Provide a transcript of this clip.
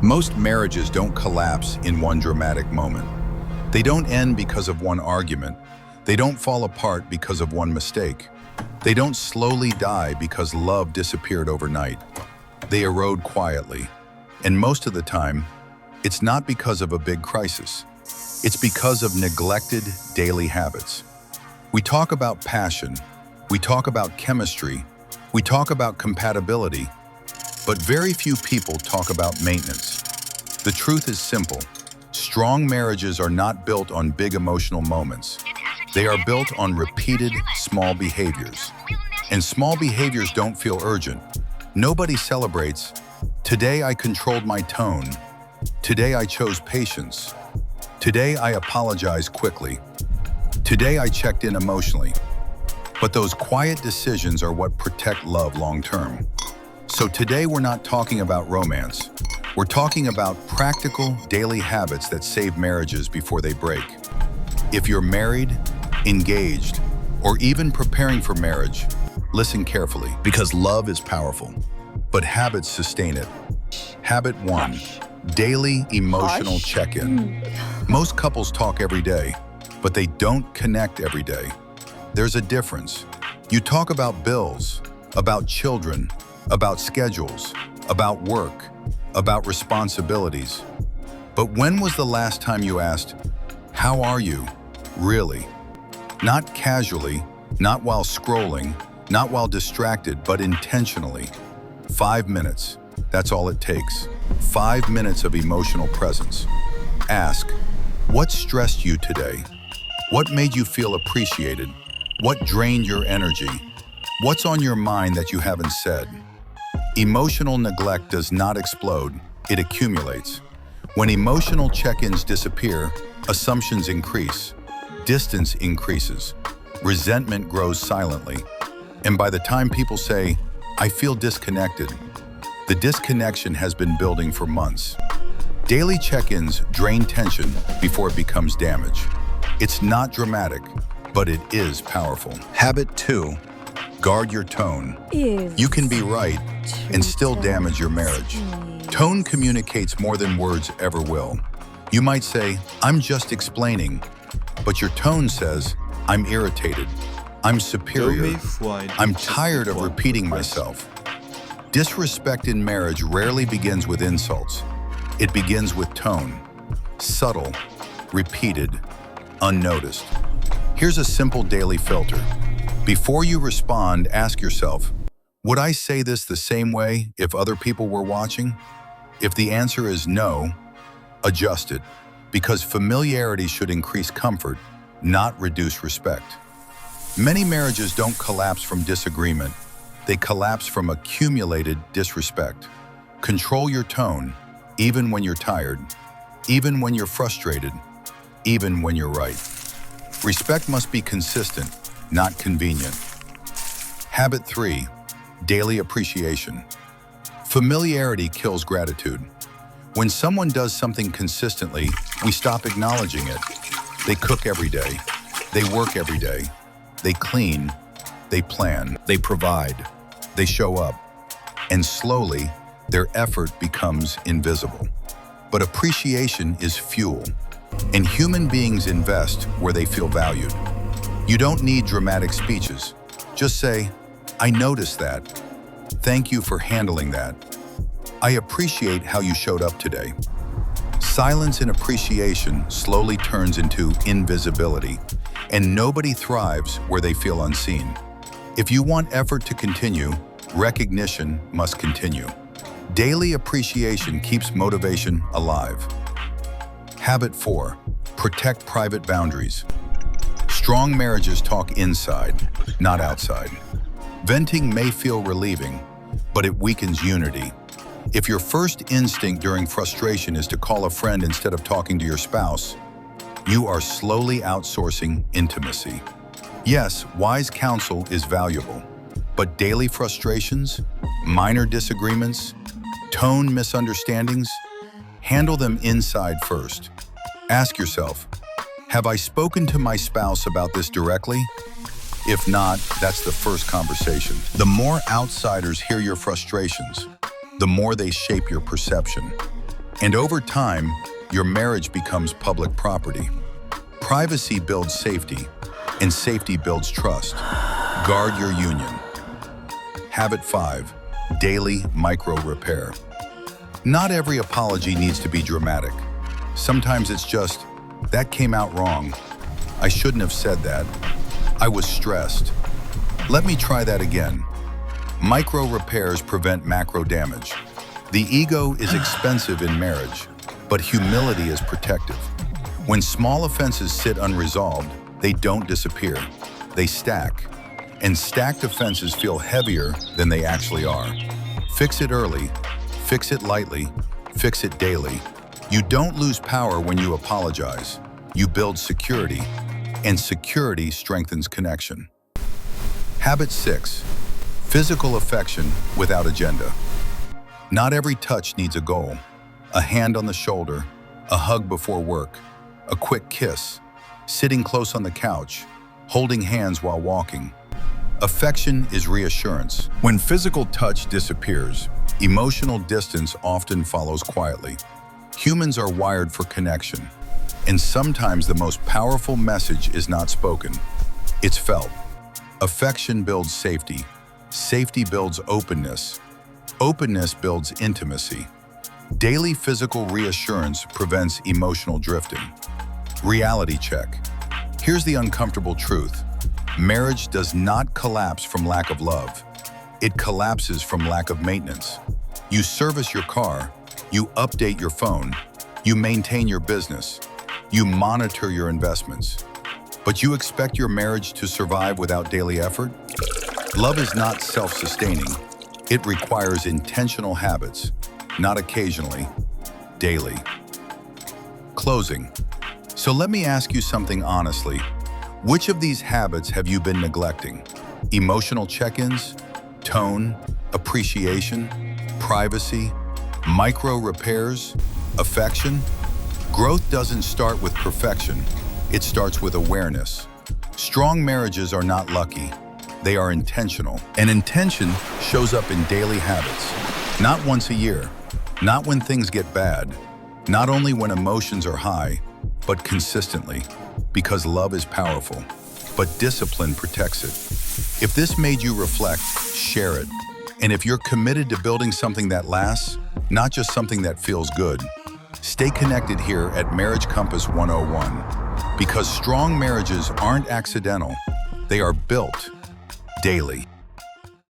Most marriages don't collapse in one dramatic moment. They don't end because of one argument. They don't fall apart because of one mistake. They don't slowly die because love disappeared overnight. They erode quietly. And most of the time, it's not because of a big crisis. It's because of neglected daily habits. We talk about passion. We talk about chemistry. We talk about compatibility. But very few people talk about maintenance. The truth is simple. Strong marriages are not built on big emotional moments. They are built on repeated small behaviors. And small behaviors don't feel urgent. Nobody celebrates, "Today I controlled my tone. Today I chose patience. Today I apologized quickly. Today I checked in emotionally." But those quiet decisions are what protect love long term. So today we're not talking about romance. We're talking about practical daily habits that save marriages before they break. If you're married, engaged, or even preparing for marriage, listen carefully, because love is powerful, but habits sustain it. Habit 1, daily emotional check-in. Most couples talk every day, but they don't connect every day. There's a difference. You talk about bills, about children, about schedules, about work, about responsibilities. But when was the last time you asked, "How are you?" Really? Not casually, not while scrolling, not while distracted, but intentionally. 5 minutes, that's all it takes. 5 minutes of emotional presence. Ask, what stressed you today? What made you feel appreciated? What drained your energy? What's on your mind that you haven't said? Emotional neglect does not explode, it accumulates. When emotional check-ins disappear, assumptions increase, distance increases, resentment grows silently. And by the time people say, "I feel disconnected," the disconnection has been building for months. Daily check-ins drain tension before it becomes damage. It's not dramatic, but it is powerful. Habit 2, guard your tone. You can be right and still damage your marriage. Tone communicates more than words ever will. You might say, "I'm just explaining," but your tone says, "I'm irritated. I'm superior. I'm tired of repeating myself." Disrespect in marriage rarely begins with insults. It begins with tone. Subtle, repeated, unnoticed. Here's a simple daily filter. Before you respond, ask yourself, would I say this the same way if other people were watching? If the answer is no, adjust it, because familiarity should increase comfort, not reduce respect. Many marriages don't collapse from disagreement. They collapse from accumulated disrespect. Control your tone, even when you're tired, even when you're frustrated, even when you're right. Respect must be consistent, not convenient. Habit 3, daily appreciation. Familiarity kills gratitude. When someone does something consistently, we stop acknowledging it. They cook every day. They work every day. They clean. They plan. They provide. They show up. And slowly, their effort becomes invisible. But appreciation is fuel. And human beings invest where they feel valued. You don't need dramatic speeches. Just say, "I noticed that. Thank you for handling that. I appreciate how you showed up today." Silence and appreciation slowly turns into invisibility, and nobody thrives where they feel unseen. If you want effort to continue, recognition must continue. Daily appreciation keeps motivation alive. Habit 4, protect private boundaries. Strong marriages talk inside, not outside. Venting may feel relieving, but it weakens unity. If your first instinct during frustration is to call a friend instead of talking to your spouse, you are slowly outsourcing intimacy. Yes, wise counsel is valuable, but daily frustrations, minor disagreements, tone misunderstandings, handle them inside first. Ask yourself, have I spoken to my spouse about this directly? If not, that's the first conversation. The more outsiders hear your frustrations, the more they shape your perception. And over time, your marriage becomes public property. Privacy builds safety, and safety builds trust. Guard your union. Habit 5, daily micro repair. Not every apology needs to be dramatic. Sometimes it's just, that came out wrong. I shouldn't have said that. I was stressed. Let me try that again. Micro repairs prevent macro damage. The ego is expensive in marriage, but humility is protective. When small offenses sit unresolved, they don't disappear. They stack. And stacked offenses feel heavier than they actually are. Fix it early, fix it lightly, fix it daily. You don't lose power when you apologize. You build security, and security strengthens connection. Habit 6, physical affection without agenda. Not every touch needs a goal. A hand on the shoulder, a hug before work, a quick kiss, sitting close on the couch, holding hands while walking. Affection is reassurance. When physical touch disappears, emotional distance often follows quietly. Humans are wired for connection, and sometimes the most powerful message is not spoken. It's felt. Affection builds safety. Safety builds openness. Openness builds intimacy. Daily physical reassurance prevents emotional drifting. Reality check. Here's the uncomfortable truth. Marriage does not collapse from lack of love. It collapses from lack of maintenance. You service your car, you update your phone, you maintain your business, you monitor your investments. But you expect your marriage to survive without daily effort? Love is not self-sustaining. It requires intentional habits, not occasionally, daily. Closing. So let me ask you something honestly. Which of these habits have you been neglecting? Emotional check-ins, tone, appreciation, privacy, micro repairs, affection? Growth doesn't start with perfection. It starts with awareness. Strong marriages are not lucky. They are intentional. And intention shows up in daily habits. Not once a year, not when things get bad, not only when emotions are high, but consistently, because love is powerful, but discipline protects it. If this made you reflect, share it. And if you're committed to building something that lasts, not just something that feels good, stay connected here at Marriage Compass 101, because strong marriages aren't accidental, they are built daily.